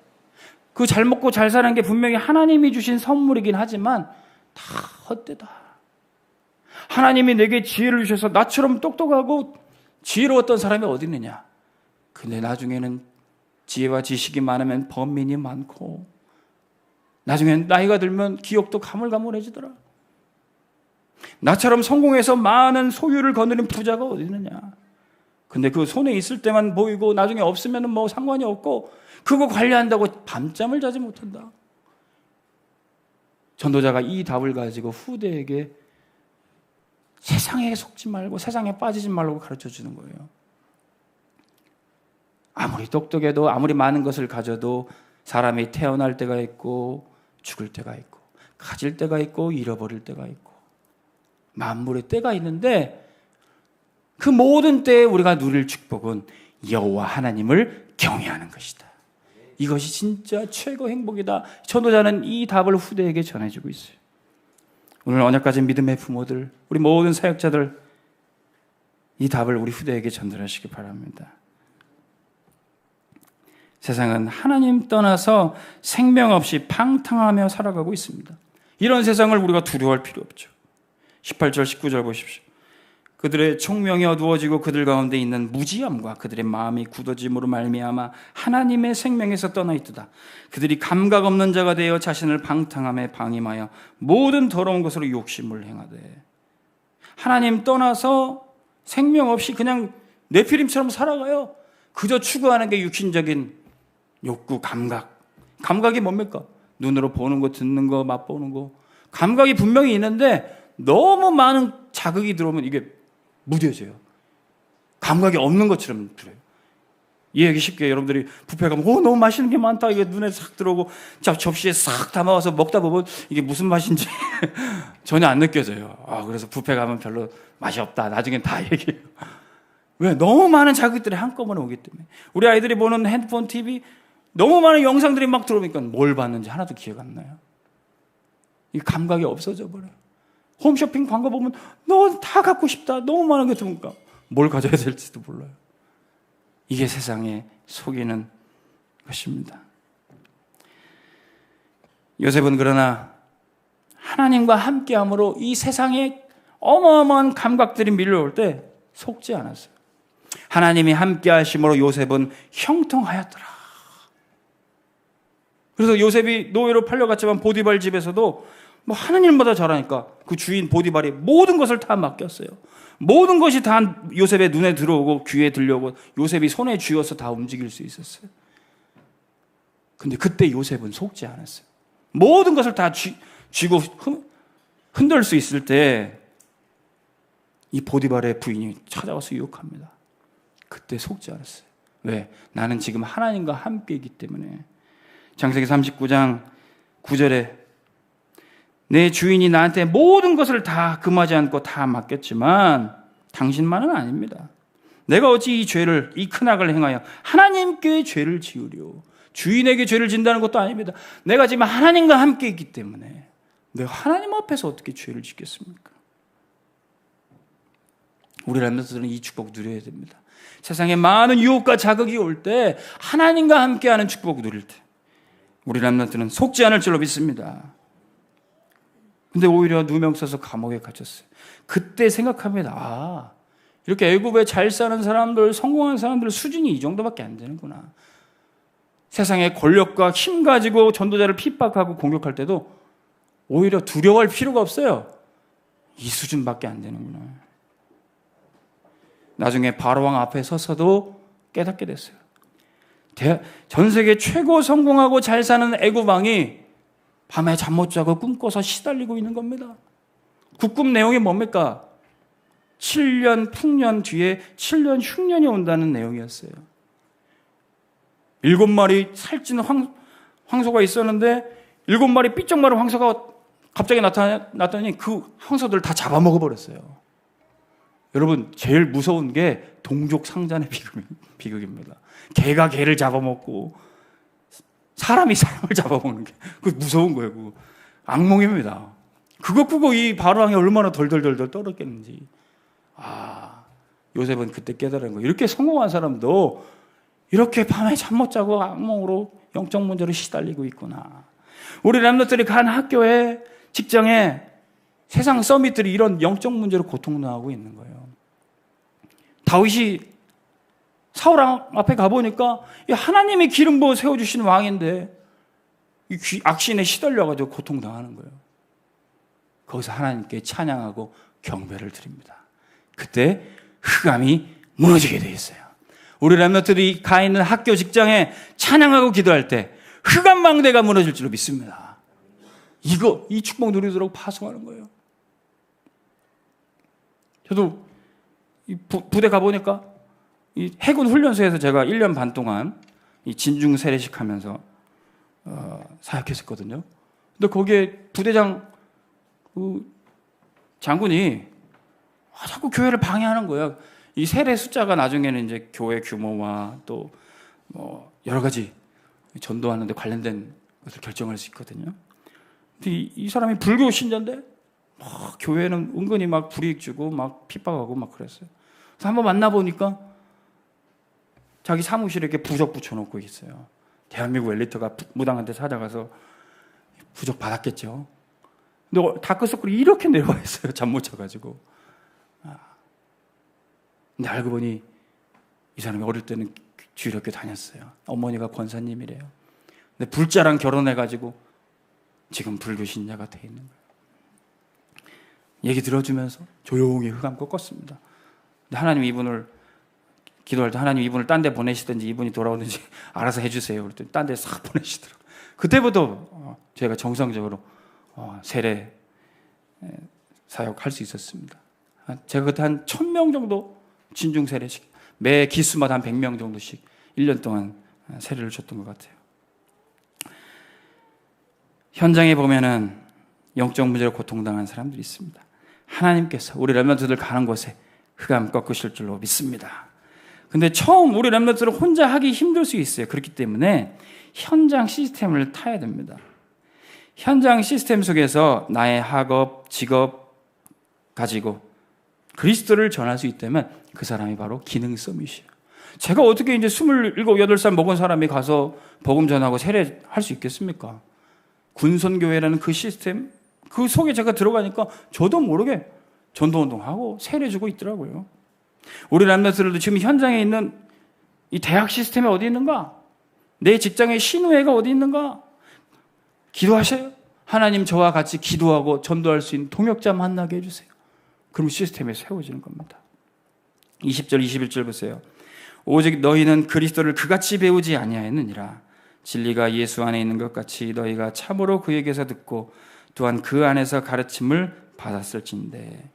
그 잘 먹고 잘 사는 게 분명히 하나님이 주신 선물이긴 하지만 다 헛되다. 하나님이 내게 지혜를 주셔서 나처럼 똑똑하고 지혜로웠던 사람이 어디 있느냐? 근데 나중에는 지혜와 지식이 많으면 번민이 많고 나중엔 나이가 들면 기억도 가물가물해지더라. 나처럼 성공해서 많은 소유를 거느린 부자가 어디 있느냐? 근데 그 손에 있을 때만 보이고 나중에 없으면 뭐 상관이 없고 그거 관리한다고 밤잠을 자지 못한다. 전도자가 이 답을 가지고 후대에게 세상에 속지 말고 세상에 빠지지 말라고 가르쳐 주는 거예요. 아무리 똑똑해도 아무리 많은 것을 가져도 사람이 태어날 때가 있고 죽을 때가 있고 가질 때가 있고 잃어버릴 때가 있고 만물의 때가 있는데 그 모든 때에 우리가 누릴 축복은 여호와 하나님을 경외하는 것이다. 이것이 진짜 최고 행복이다. 전도자는 이 답을 후대에게 전해주고 있어요. 오늘 언약가진 믿음의 부모들, 우리 모든 사역자들 이 답을 우리 후대에게 전달하시기 바랍니다. 세상은 하나님 떠나서 생명 없이 팡탕하며 살아가고 있습니다. 이런 세상을 우리가 두려워할 필요 없죠. 18절 19절 보십시오. 그들의 총명이 어두워지고 그들 가운데 있는 무지함과 그들의 마음이 굳어짐으로 말미암아 하나님의 생명에서 떠나 있도다. 그들이 감각 없는 자가 되어 자신을 방탕함에 방임하여 모든 더러운 것으로 욕심을 행하되. 하나님 떠나서 생명 없이 그냥 네피림처럼 살아가요. 그저 추구하는 게 육신적인 욕구, 감각이 뭡니까? 눈으로 보는 거, 듣는 거, 맛보는 거. 감각이 분명히 있는데 너무 많은 자극이 들어오면 이게 무뎌져요. 감각이 없는 것처럼 들어요. 이해하기 쉽게 여러분들이 뷔페 가면 너무 맛있는 게 많다 이게 눈에 싹 들어오고 접시에 싹 담아와서 먹다 보면 이게 무슨 맛인지 전혀 안 느껴져요. 그래서 뷔페 가면 별로 맛이 없다. 나중엔 다 얘기해요. 왜? 너무 많은 자극들이 한꺼번에 오기 때문에. 우리 아이들이 보는 핸드폰, TV 너무 많은 영상들이 막 들어오니까 뭘 봤는지 하나도 기억 안 나요. 이 감각이 없어져 버려요. 홈쇼핑 광고 보면 너 다 갖고 싶다. 너무 많은 게 들어오니까 뭘 가져야 될지도 몰라요. 이게 세상에 속이는 것입니다. 요셉은 그러나 하나님과 함께함으로 이 세상에 어마어마한 감각들이 밀려올 때 속지 않았어요. 하나님이 함께하심으로 요셉은 형통하였더라. 그래서 요셉이 노예로 팔려갔지만 보디발 집에서도 뭐 하는 일마다 잘하니까 그 주인 보디발이 모든 것을 다 맡겼어요. 모든 것이 다 요셉의 눈에 들어오고 귀에 들려오고 요셉이 손에 쥐어서 다 움직일 수 있었어요. 근데 그때 요셉은 속지 않았어요. 모든 것을 다 쥐고 흔들 수 있을 때 이 보디발의 부인이 찾아와서 유혹합니다. 그때 속지 않았어요. 왜? 나는 지금 하나님과 함께이기 때문에. 창세기 39장 9절에 내 주인이 나한테 모든 것을 다 금하지 않고 다 맡겼지만 당신만은 아닙니다. 내가 어찌 이 죄를, 이 큰 악을 행하여 하나님께 죄를 지으려. 주인에게 죄를 진다는 것도 아닙니다. 내가 지금 하나님과 함께 있기 때문에 내가 하나님 앞에서 어떻게 죄를 짓겠습니까? 우리 렘넌트들은 이 축복 누려야 됩니다. 세상에 많은 유혹과 자극이 올 때 하나님과 함께하는 축복 누릴 때 우리 렘넌트는 속지 않을 줄로 믿습니다. 근데 오히려 누명 써서 감옥에 갇혔어요. 그때 생각합니다. 이렇게 애굽에 잘 사는 사람들, 성공한 사람들 수준이 이 정도밖에 안 되는구나. 세상에 권력과 힘 가지고 전도자를 핍박하고 공격할 때도 오히려 두려워할 필요가 없어요. 이 수준밖에 안 되는구나. 나중에 바로왕 앞에 서서도 깨닫게 됐어요. 전 세계 최고 성공하고 잘 사는 애굽 왕이 밤에 잠 못 자고 꿈꿔서 시달리고 있는 겁니다. 그 꿈 내용이 뭡니까? 7년 풍년 뒤에 7년 흉년이 온다는 내용이었어요. 7마리 살찐 황소가 있었는데 7마리 삐쩍 마른 황소가 갑자기 나타났더니 그 황소들 다 잡아먹어버렸어요. 여러분, 제일 무서운 게 동족 상잔의 비극입니다. 개가 개를 잡아먹고 사람이 사람을 잡아먹는 게 그거 무서운 거예요. 그거. 악몽입니다. 그거 꾸고 이 바로왕이 얼마나 덜덜덜덜 떨었겠는지. 요셉은 그때 깨달은 거예요. 이렇게 성공한 사람도 이렇게 밤에 잠 못 자고 악몽으로 영적 문제로 시달리고 있구나. 우리 렘넌트들이 간 학교에, 직장에, 세상 서밋들이 이런 영적 문제로 고통당하고 있는 거예요. 다윗이 사울 앞에 가보니까 하나님의 기름 부어 세워주시는 왕인데 이 악신에 시달려가지고 고통당하는 거예요. 거기서 하나님께 찬양하고 경배를 드립니다. 그때 흑암이 무너지게 돼 있어요. 우리 렘넌트들이 가 있는 학교, 직장에 찬양하고 기도할 때 흑암 망대가 무너질 줄로 믿습니다. 이 축복 누리도록 파송하는 거예요. 저도 이 부대 가보니까 이 해군 훈련소에서 제가 1년 반 동안 이 진중 세례식 하면서 사역했었거든요. 근데 거기에 부대장 장군이 자꾸 교회를 방해하는 거예요. 이 세례 숫자가 나중에는 이제 교회 규모와 또 뭐 여러 가지 전도하는 데 관련된 것을 결정할 수 있거든요. 근데 이 사람이 불교 신자인데 막 교회는 은근히 막 불이익 주고 막 핍박하고 막 그랬어요. 그래서 한번 만나보니까 자기 사무실에 이렇게 부적 붙여놓고 있어요. 대한민국 엘리트가 무당한테 찾아가서 부적 받았겠죠. 근데 다크서클이 이렇게 내려와 있어요. 잠 못 자가지고. 근데 알고 보니 이 사람이 어릴 때는 주일학교 다녔어요. 어머니가 권사님이래요. 근데 불자랑 결혼해가지고 지금 불교 신자가 돼 있는 거예요. 얘기 들어주면서 조용히 흑암 꺾었습니다. 근데 하나님 이분을 기도할 때 하나님 이분을 딴 데 보내시든지 이분이 돌아오든지 알아서 해주세요. 그랬더니 딴 데 싹 보내시더라고요. 그때부터 제가 정상적으로 세례 사역할 수 있었습니다. 제가 그때 한 1000명 정도 진중 세례식, 매 기수마다 한 100명 정도씩 1년 동안 세례를 줬던 것 같아요. 현장에 보면은 영적 문제로 고통당한 사람들이 있습니다. 하나님께서 우리 렘넌트들 가는 곳에 흑암 꺾으실 줄로 믿습니다. 근데 처음 우리 렘넌트를 혼자 하기 힘들 수 있어요. 그렇기 때문에 현장 시스템을 타야 됩니다. 현장 시스템 속에서 나의 학업, 직업 가지고 그리스도를 전할 수 있다면 그 사람이 바로 기능 서밋이에요. 제가 어떻게 이제 27, 8살 먹은 사람이 가서 복음 전하고 세례할 수 있겠습니까? 군선교회라는 그 시스템, 그 속에 제가 들어가니까 저도 모르게 전도운동하고 세례 주고 있더라고요. 우리 렘넌트들도 지금 현장에 있는 이 대학 시스템이 어디 있는가? 내 직장의 신우회가 어디 있는가? 기도하세요. 하나님 저와 같이 기도하고 전도할 수 있는 동역자 만나게 해주세요. 그럼 시스템이 세워지는 겁니다. 20절, 21절 보세요. 오직 너희는 그리스도를 그같이 배우지 아니하였느니라. 진리가 예수 안에 있는 것 같이 너희가 참으로 그에게서 듣고 또한 그 안에서 가르침을 받았을진데.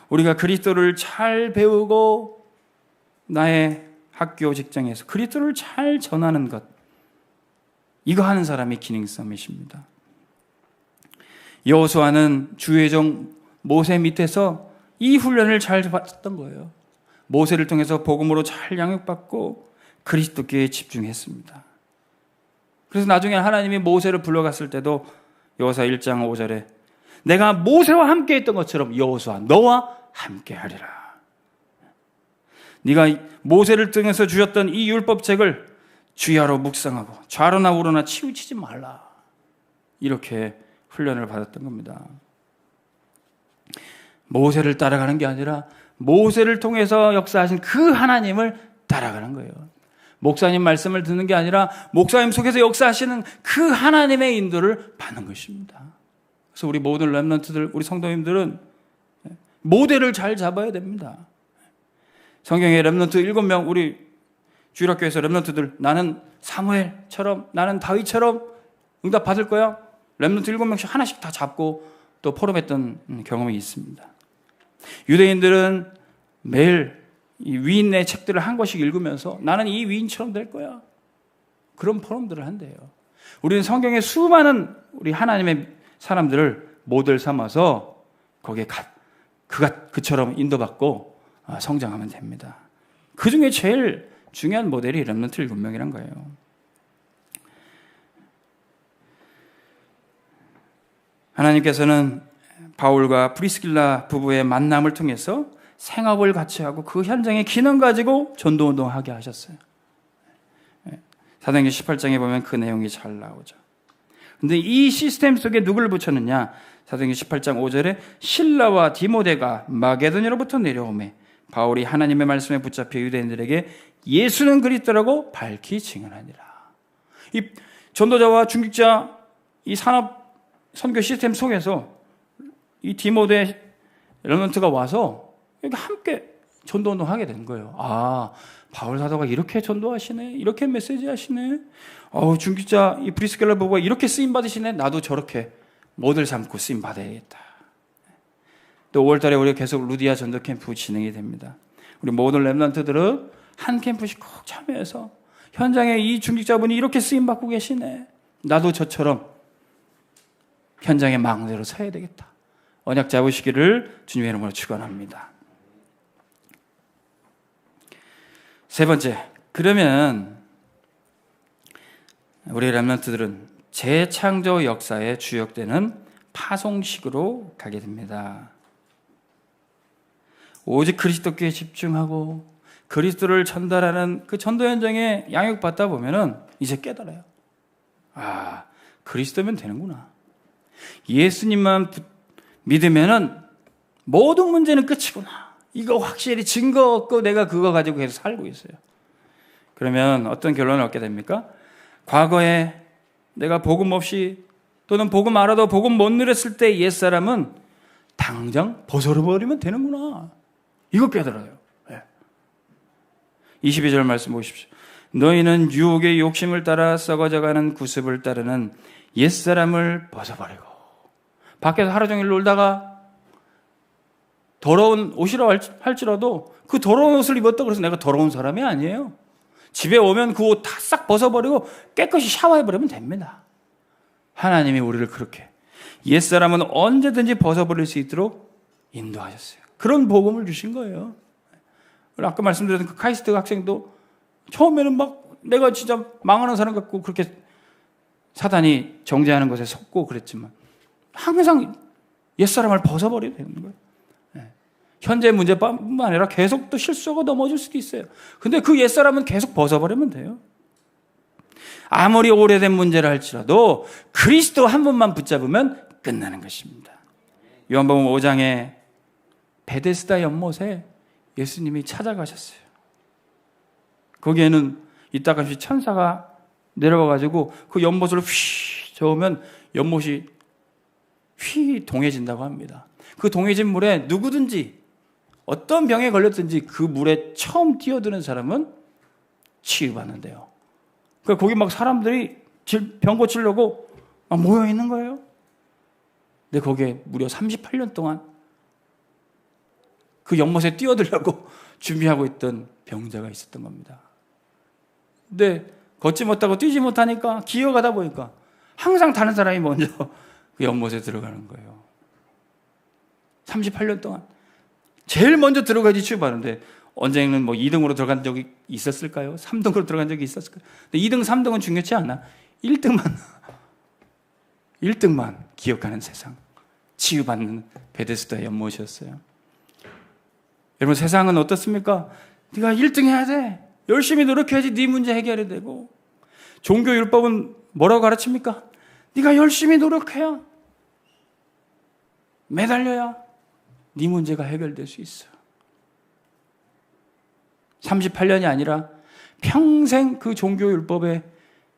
우리가 그리스도를 잘 배우고 나의 학교 직장에서 그리스도를 잘 전하는 것, 이거 하는 사람이 기능 서밋입니다. 여호수아는 주의 종 모세 밑에서 이 훈련을 잘 받았던 거예요. 모세를 통해서 복음으로 잘 양육받고 그리스도께 집중했습니다. 그래서 나중에 하나님이 모세를 불러갔을 때도 여호수아 1장 5절에 내가 모세와 함께 했던 것처럼 여호수아 너와 함께 하리라. 네가 모세를 통해서 주셨던 이 율법책을 주야로 묵상하고 좌로나 우로나 치우치지 말라. 이렇게 훈련을 받았던 겁니다. 모세를 따라가는 게 아니라 모세를 통해서 역사하신 그 하나님을 따라가는 거예요. 목사님 말씀을 듣는 게 아니라 목사님 속에서 역사하시는 그 하나님의 인도를 받는 것입니다. 그래서 우리 모든 렘넌트들, 우리 성도님들은 모델을 잘 잡아야 됩니다. 성경에 렘넌트 7명, 우리 주일학교에서 렘넌트들 나는 사무엘처럼, 나는 다윗처럼 응답 받을 거야. 렘넌트 7명씩 하나씩 다 잡고 또 포럼했던 경험이 있습니다. 유대인들은 매일 이 위인의 책들을 한 권씩 읽으면서 나는 이 위인처럼 될 거야. 그런 포럼들을 한대요. 우리는 성경의 수많은 우리 하나님의 사람들을 모델 삼아서 거기에 그처럼 인도받고 성장하면 됩니다. 그 중에 제일 중요한 모델이 렘넌트 7명이란 거예요. 하나님께서는 바울과 프리스길라 부부의 만남을 통해서 생업을 같이 하고 그 현장의 기능 가지고 전도운동하게 하셨어요. 사도행전 18장에 보면 그 내용이 잘 나오죠. 그런데 이 시스템 속에 누구를 붙였느냐? 사도행전 18장 5절에 실라와 디모데가 마게도냐로부터 내려오매 바울이 하나님의 말씀에 붙잡혀 유대인들에게 예수는 그리스도라고 밝히 증언하니라. 이 전도자와 중직자 이 산업 선교 시스템 속에서 이 디모데 렘넌트가 와서 여기 함께 전도운동 하게 된 거예요. 아, 바울 사도가 이렇게 전도하시네, 이렇게 메시지 하시네. 중직자 이 브리스길라 부부가 이렇게 쓰임 받으시네. 나도 저렇게 모델 삼고 쓰임 받아야겠다. 또 5월달에 우리가 계속 루디아 전도 캠프 진행이 됩니다. 우리 모든 렘넌트들은 한 캠프씩 꼭 참여해서 현장에 이 중직자분이 이렇게 쓰임 받고 계시네. 나도 저처럼 현장의 망대로 서야 되겠다. 언약 잡으시기를 주님의 이름으로 축원합니다. 세 번째, 그러면 우리 렘넌트들은 재창조 역사에 주역되는 파송식으로 가게 됩니다. 오직 그리스도께 집중하고 그리스도를 전달하는 그 전도 현장에 양육받다 보면은 이제 깨달아요. 아, 그리스도면 되는구나. 예수님만 믿으면은 모든 문제는 끝이구나. 이거 확실히 증거 없고 내가 그거 가지고 계속 살고 있어요. 그러면 어떤 결론을 얻게 됩니까? 과거에 내가 복음 없이 또는 복음 알아도 복음 못 누렸을 때 옛사람은 당장 벗어버리면 되는구나. 이거 깨달아요. 22절 말씀 보십시오. 너희는 유혹의 욕심을 따라 썩어져가는 구습을 따르는 옛사람을 벗어버리고. 밖에서 하루 종일 놀다가 더러운 옷이라 할지라도 그 더러운 옷을 입었다고 해서 내가 더러운 사람이 아니에요. 집에 오면 그 옷 다 싹 벗어버리고 깨끗이 샤워해버리면 됩니다. 하나님이 우리를 그렇게 옛사람은 언제든지 벗어버릴 수 있도록 인도하셨어요. 그런 복음을 주신 거예요. 아까 말씀드렸던 그 카이스트 학생도 처음에는 막 내가 진짜 망하는 사람 같고 그렇게 사단이 정죄하는 것에 속고 그랬지만 항상 옛사람을 벗어버려야 되는 거예요. 현재 문제뿐만 아니라 계속 또 실수하고 넘어질 수도 있어요. 근데 그 옛사람은 계속 벗어버리면 돼요. 아무리 오래된 문제라 할지라도 그리스도 한 분만 붙잡으면 끝나는 것입니다. 요한복음 5장에 베데스다 연못에 예수님이 찾아가셨어요. 거기에는 이따가시 천사가 내려와가지고 그 연못을 휘 저으면 연못이 휘 동해진다고 합니다. 그 동해진 물에 누구든지 어떤 병에 걸렸든지 그 물에 처음 뛰어드는 사람은 치유받는데요. 그러니까 거기 막 사람들이 병 고치려고 막 모여 있는 거예요. 근데 거기에 무려 38년 동안 그 연못에 뛰어들려고 준비하고 있던 병자가 있었던 겁니다. 근데 걷지 못하고 뛰지 못하니까 기어가다 보니까 항상 다른 사람이 먼저 그 연못에 들어가는 거예요. 38년 동안 제일 먼저 들어가야지 치유받는데 언제는 뭐 2등으로 들어간 적이 있었을까요? 3등으로 들어간 적이 있었을까요? 근데 2등, 3등은 중요치 않아. 1등만 기억하는 세상. 치유받는 베데스다 연못이었어요. 여러분, 세상은 어떻습니까? 네가 1등 해야 돼. 열심히 노력해야지 네 문제 해결이 되고. 종교 율법은 뭐라고 가르칩니까? 네가 열심히 노력해야, 매달려야 네 문제가 해결될 수 있어. 38년이 아니라 평생 그 종교 율법에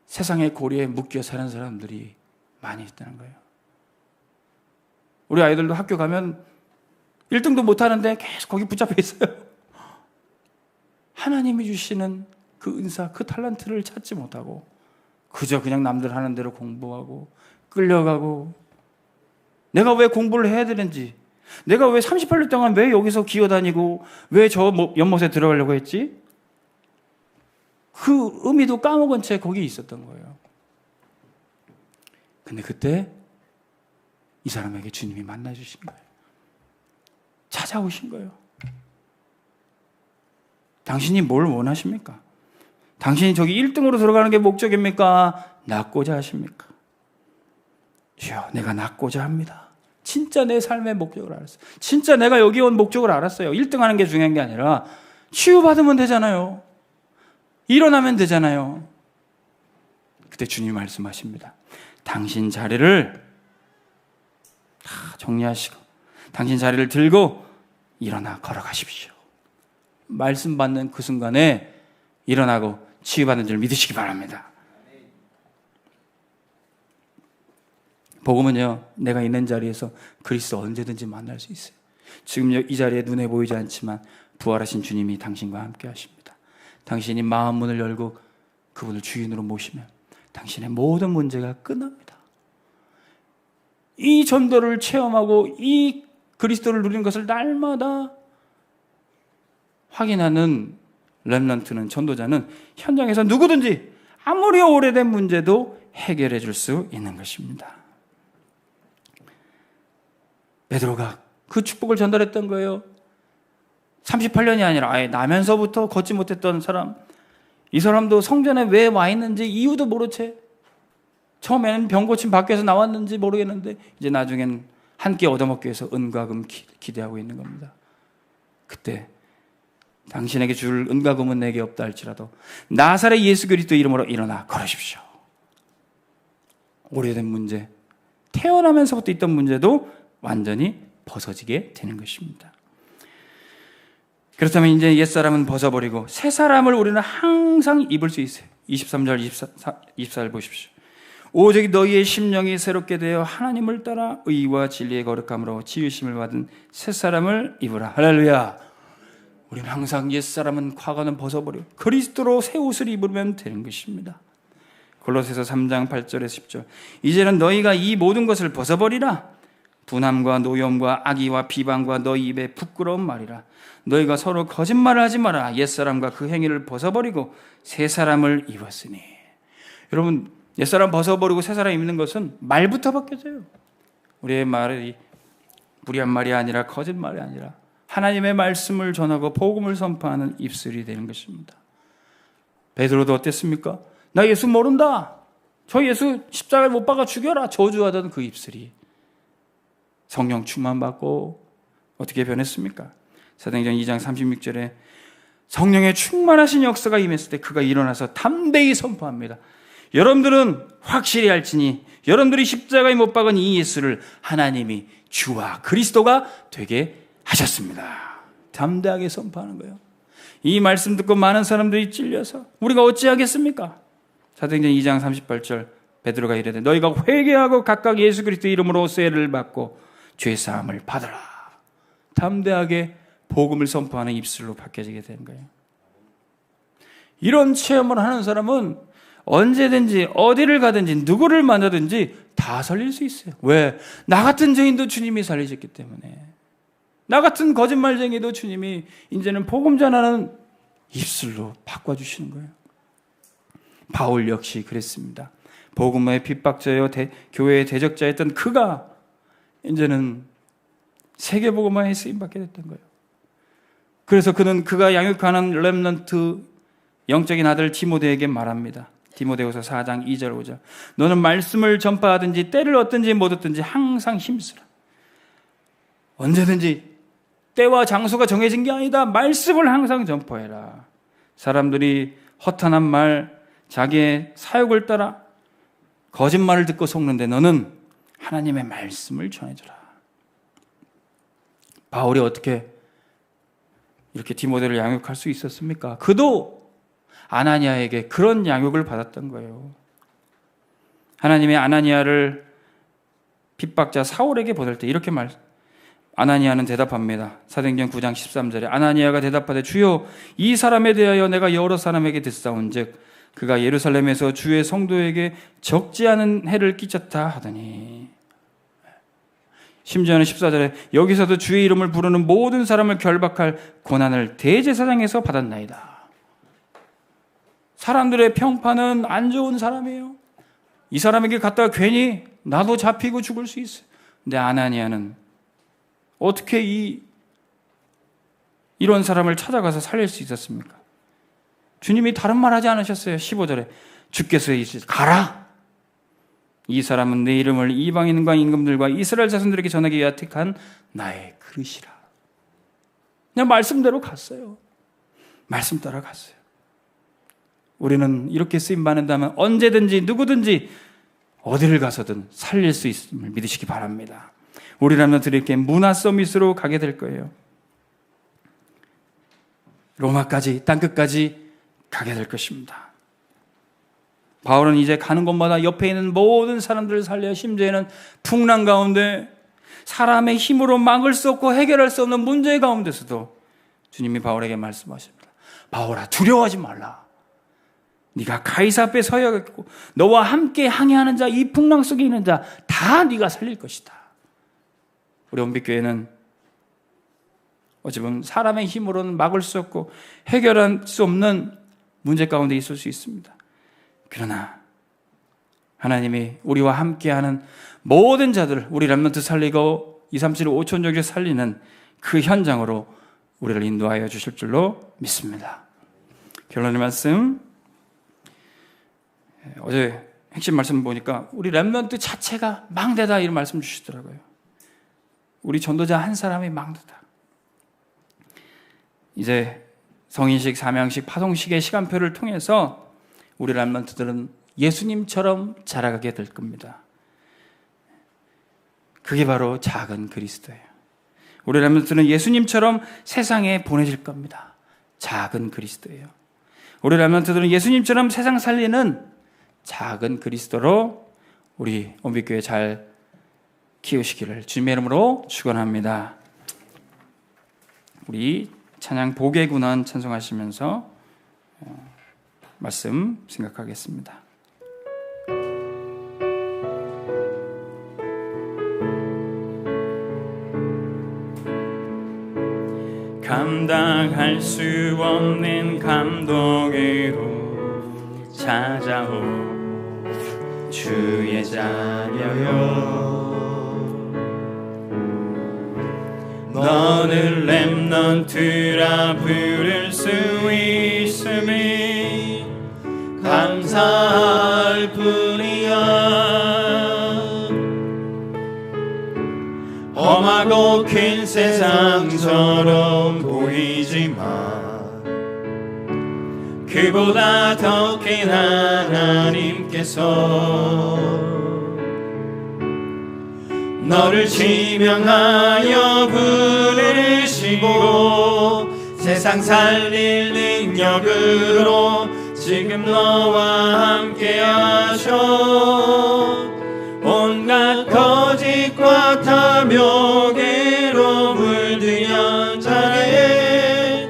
세상의 고리에 묶여 사는 사람들이 많이 있다는 거예요. 우리 아이들도 학교 가면 1등도 못하는데 계속 거기 붙잡혀 있어요. 하나님이 주시는 그 은사, 그 탤런트를 찾지 못하고 그저 그냥 남들 하는 대로 공부하고 끌려가고, 내가 왜 공부를 해야 되는지, 내가 왜 38년 동안 왜 여기서 기어다니고 왜 저 연못에 들어가려고 했지? 그 의미도 까먹은 채 거기 있었던 거예요. 근데 그때 이 사람에게 주님이 만나주신 거예요. 찾아오신 거예요. 당신이 뭘 원하십니까? 당신이 저기 1등으로 들어가는 게 목적입니까? 낫고자 하십니까? 주여, 내가 낫고자 합니다. 진짜 내 삶의 목적을 알았어요. 진짜 내가 여기 온 목적을 알았어요. 1등 하는 게 중요한 게 아니라 치유받으면 되잖아요. 일어나면 되잖아요. 그때 주님이 말씀하십니다. 당신 자리를 다 정리하시고 당신 자리를 들고 일어나 걸어가십시오. 말씀 받는 그 순간에 일어나고 치유받는 줄 믿으시기 바랍니다. 복음은요, 내가 있는 자리에서 그리스도 언제든지 만날 수 있어요. 지금 이 자리에 눈에 보이지 않지만 부활하신 주님이 당신과 함께 하십니다. 당신이 마음 문을 열고 그분을 주인으로 모시면 당신의 모든 문제가 끝납니다. 이 전도를 체험하고 이 그리스도를 누리는 것을 날마다 확인하는 렘넌트는, 전도자는 현장에서 누구든지 아무리 오래된 문제도 해결해 줄 수 있는 것입니다. 베드로가 그 축복을 전달했던 거예요. 38년이 아니라 아예 나면서부터 걷지 못했던 사람, 이 사람도 성전에 왜 와 있는지 이유도 모른 채 처음에는 병 고침 밖에서 나왔는지 모르겠는데 이제 나중에는 한 끼 얻어먹기 위해서 은과 금 기대하고 있는 겁니다. 그때 당신에게 줄 은과 금은 내게 없다 할지라도 나사렛 예수 그리스도 이름으로 일어나 걸으십시오. 오래된 문제, 태어나면서부터 있던 문제도 완전히 벗어지게 되는 것입니다. 그렇다면 이제 옛사람은 벗어버리고 새 사람을 우리는 항상 입을 수 있어요. 23절 24절 보십시오. 오직 너희의 심령이 새롭게 되어 하나님을 따라 의와 진리의 거룩함으로 지으심을 받은 새 사람을 입으라. 할렐루야. 우리는 항상 옛사람은, 과거는 벗어버리고 그리스도로 새 옷을 입으면 되는 것입니다. 골로새서 3장 8절에서 10절. 이제는 너희가 이 모든 것을 벗어버리라. 분함과 노염과 악의와 비방과 너희 입에 부끄러운 말이라. 너희가 서로 거짓말을 하지 마라. 옛사람과 그 행위를 벗어버리고 새 사람을 입었으니. 여러분, 옛사람 벗어버리고 새 사람 입는 것은 말부터 바뀌어져요. 우리의 말이 무리한 말이 아니라 거짓말이 아니라 하나님의 말씀을 전하고 복음을 선포하는 입술이 되는 것입니다. 베드로도 어땠습니까? 나 예수 모른다. 저 예수 십자가에 못 박아 죽여라. 저주하던 그 입술이 성령 충만받고 어떻게 변했습니까? 사도행전 2장 36절에 성령의 충만하신 역사가 임했을 때 그가 일어나서 담대히 선포합니다. 여러분들은 확실히 알지니 여러분들이 십자가에 못 박은 이 예수를 하나님이 주와 그리스도가 되게 하셨습니다. 담대하게 선포하는 거예요. 이 말씀 듣고 많은 사람들이 찔려서 우리가 어찌하겠습니까? 사도행전 2장 38절 베드로가 이르되 너희가 회개하고 각각 예수 그리스도 이름으로 세례를 받고 죄사함을 받으라. 담대하게 복음을 선포하는 입술로 바뀌어지게 되는 거예요. 이런 체험을 하는 사람은 언제든지 어디를 가든지 누구를 만나든지 다 살릴 수 있어요. 왜? 나 같은 죄인도 주님이 살리셨기 때문에. 나 같은 거짓말쟁이도 주님이 이제는 복음 전하는 입술로 바꿔주시는 거예요. 바울 역시 그랬습니다. 복음의 핍박자요 교회의 대적자였던 그가 이제는 세계복음화에 쓰임받게 됐던 거예요. 그래서 그는 그가 양육하는 렘넌트 영적인 아들 디모데에게 말합니다. 디모데후서 4장 2절 5절 너는 말씀을 전파하든지 때를 얻든지 못 얻든지 항상 힘쓰라. 언제든지 때와 장소가 정해진 게 아니다. 말씀을 항상 전파해라. 사람들이 허탄한 말, 자기의 사욕을 따라 거짓말을 듣고 속는데 너는 하나님의 말씀을 전해줘라. 바울이 어떻게 이렇게 디모데를 양육할 수 있었습니까? 그도 아나니아에게 그런 양육을 받았던 거예요. 하나님의 아나니아를 핍박자 사울에게 보낼 때 이렇게 아나니아는 대답합니다. 사도행전 9장 13절에 아나니아가 대답하되 주여 이 사람에 대하여 내가 여러 사람에게 듣사온즉 그가 예루살렘에서 주의 성도에게 적지 않은 해를 끼쳤다 하더니 심지어는 14절에 여기서도 주의 이름을 부르는 모든 사람을 결박할 고난을 대제사장에서 받았나이다. 사람들의 평판은 안 좋은 사람이에요. 이 사람에게 갔다가 괜히 나도 잡히고 죽을 수 있어요. 근데 아나니아는 어떻게 이런 사람을 찾아가서 살릴 수 있었습니까? 주님이 다른 말 하지 않으셨어요. 15절에 주께서 가라. 이 사람은 내 이름을 이방인과 임금들과 이스라엘 자손들에게 전하기 위하여 택한 나의 그릇이라. 그냥 말씀대로 갔어요. 말씀 따라 갔어요. 우리는 이렇게 쓰임받는다면 언제든지 누구든지 어디를 가서든 살릴 수 있음을 믿으시기 바랍니다. 우리라면 이렇게 문화 서밋으로 가게 될 거예요. 로마까지 땅끝까지 가게 될 것입니다. 바울은 이제 가는 곳마다 옆에 있는 모든 사람들을 살려 심지어는 풍랑 가운데 사람의 힘으로 막을 수 없고 해결할 수 없는 문제 가운데서도 주님이 바울에게 말씀하십니다. 바울아 두려워하지 말라. 네가 가이사 앞에 서야겠고 너와 함께 항해하는 자, 이 풍랑 속에 있는 자 다 네가 살릴 것이다. 우리 온빛교회는 어찌 보면 사람의 힘으로는 막을 수 없고 해결할 수 없는 문제 가운데 있을 수 있습니다. 그러나 하나님이 우리와 함께하는 모든 자들을 우리 렘넌트 살리고 237 5천족을 살리는 그 현장으로 우리를 인도하여 주실 줄로 믿습니다. 결론의 말씀, 어제 핵심 말씀 보니까 우리 렘넌트 자체가 망대다 이런 말씀 주시더라고요. 우리 전도자 한 사람이 망대다. 이제 성인식, 사명식, 파송식의 시간표를 통해서 우리 렘넌트들은 예수님처럼 자라가게 될 겁니다. 그게 바로 작은 그리스도예요. 우리 렘넌트는 예수님처럼 세상에 보내질 겁니다. 작은 그리스도예요. 우리 렘넌트들은 예수님처럼 세상 살리는 작은 그리스도로 우리 온빛교회 잘 키우시기를 주님의 이름으로 축원합니다. 우리 찬양 복의 군원 찬송하시면서 말씀 생각하겠습니다. 감당할 수 없는 감동으로 찾아온 주의 자녀여, 너는 렘넌트라 부를 수 있음이 감사할 뿐이야. 험하고 큰 세상처럼 보이지만 그보다 더 큰 하나님께서 너를 지명하여 부르시고 세상 살릴 능력으로 지금 너와 함께 하셔. 온갖 거짓과 탐욕으로 물든 현장에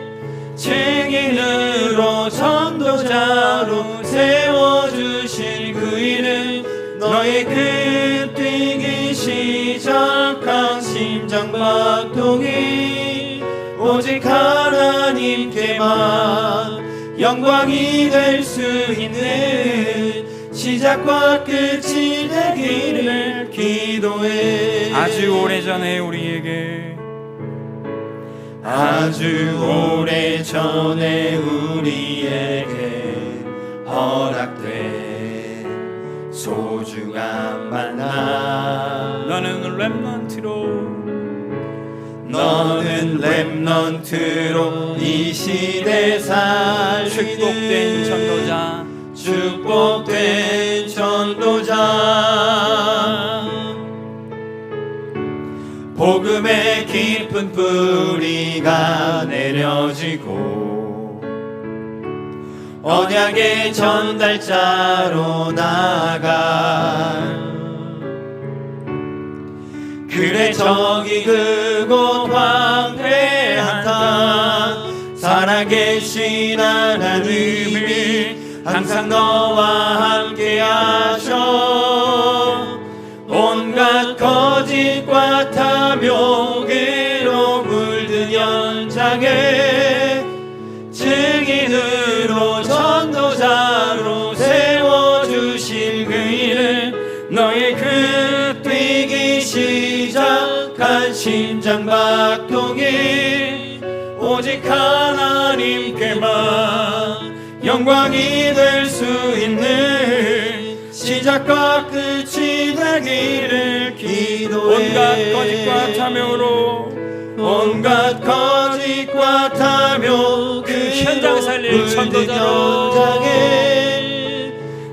증인으로 전도자로 세워주실 그 일은 너의 그 뛰기 시작한 심장박동이 오직 하나님께만 영광이 될 수 있는 시작과 끝이 되기를 기도해. 아주 오래전에 우리에게 허락된 소중한 만남. 너는 렘넌트로 이 시대 살리는 축복된 전도자. 복음의 깊은 뿌리가 내려지고 언약의 전달자로 나아가. 그래 저기 그곳 황폐한 땅 살아계신 하나님이 항상 너와 함께 하셔. 온갖 거짓과 탐욕으로 물든 현장에 증인으로 전도자로 세워주실 그 일은 너의 그 뛰기 시작한 심장박동이 오직 하나님께만 영광이 될 수 있는 시작과 끝이 되기를 기도해. 온갖 거짓과 탐욕 그 현장 살릴 전도자에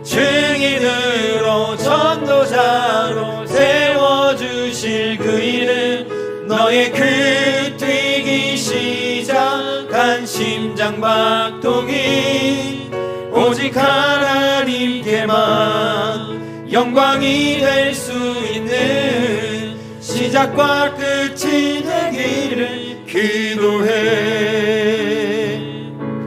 증인으로 전도자로 세워주실 그 일은 너의 그 뛰기 시작한 심장박동이 오직 하나님께만 영광이 될 수 있는 시작과 끝이 되기를 기도해.